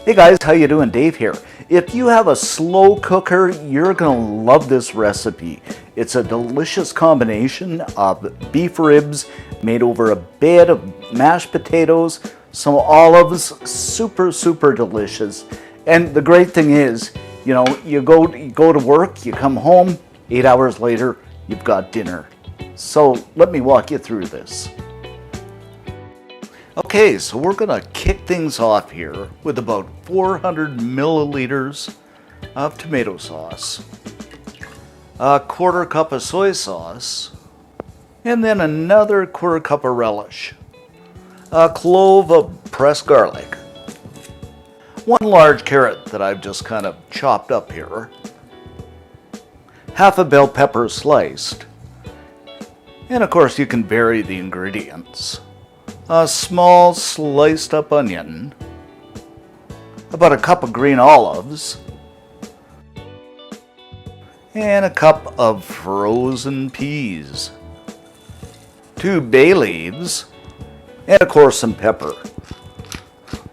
Hey guys, how you doing? Dave here. If you have a slow cooker, you're gonna love this recipe. It's a delicious combination of beef ribs made over a bed of mashed potatoes, some olives, super delicious. And the great thing is, you go to work, you come home, 8 hours later, you've got dinner. So let me walk you through this. Okay, so we're gonna kick things off here with about 400 milliliters of tomato sauce, a quarter cup of soy sauce, and then another quarter cup of relish, a clove of pressed garlic, one large carrot that I've just kind of chopped up here, half a bell pepper sliced, and of course you can vary the ingredients. A small sliced up onion, about a cup of green olives, and a cup of frozen peas, 2 bay leaves, and of course some pepper.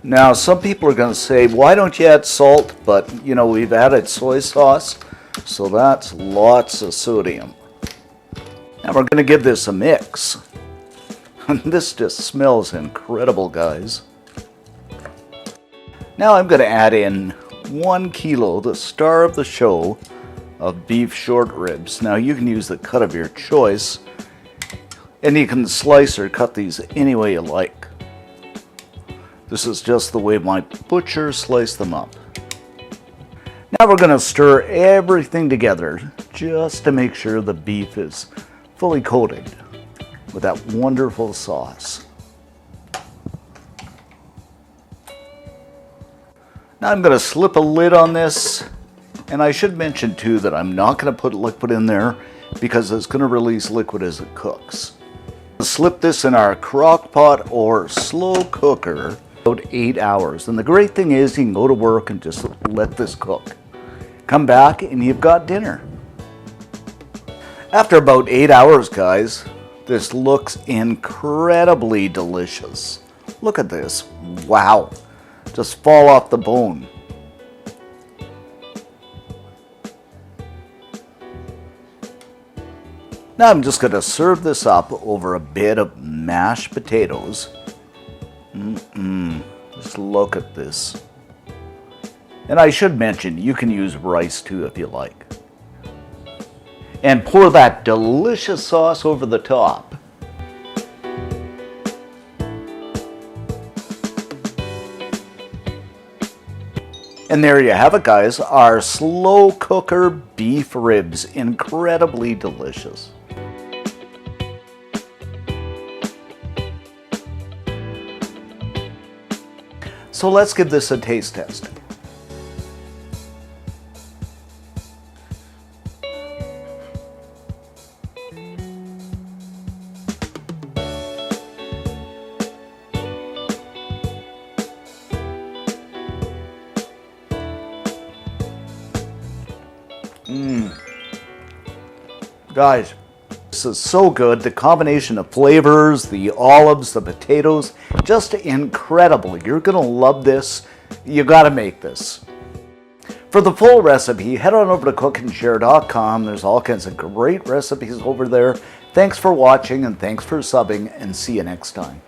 Now some people are going to say, why don't you add salt? But we've added soy sauce, so that's lots of sodium. Now we're going to give this a mix. This just smells incredible, guys. Now I'm going to add in 1 kilo, the star of the show, of beef short ribs. Now you can use the cut of your choice, and you can slice or cut these any way you like. This is just the way my butcher sliced them up. Now we're going to stir everything together just to make sure the beef is fully coated with that wonderful sauce. Now I'm going to slip a lid on this, and I should mention too that I'm not going to put liquid in there because it's going to release liquid as it cooks. Slip this in our crock pot or slow cooker about 8 hours, and the great thing is you can go to work and just let this cook. Come back and you've got dinner. After about 8 hours, guys, this looks incredibly delicious. Look at this. Wow. Just fall off the bone. Now I'm just going to serve this up over a bed of mashed potatoes. Just look at this. And I should mention, you can use rice too if you like. And pour that delicious sauce over the top. And there you have it, guys, our slow cooker beef ribs, incredibly delicious. So let's give this a taste test. Guys, this is so good. The combination of flavors, the olives, the potatoes, just incredible. You're going to love this. You got to make this. For the full recipe, head on over to cookandshare.com. There's all kinds of great recipes over there. Thanks for watching and thanks for subbing, and see you next time.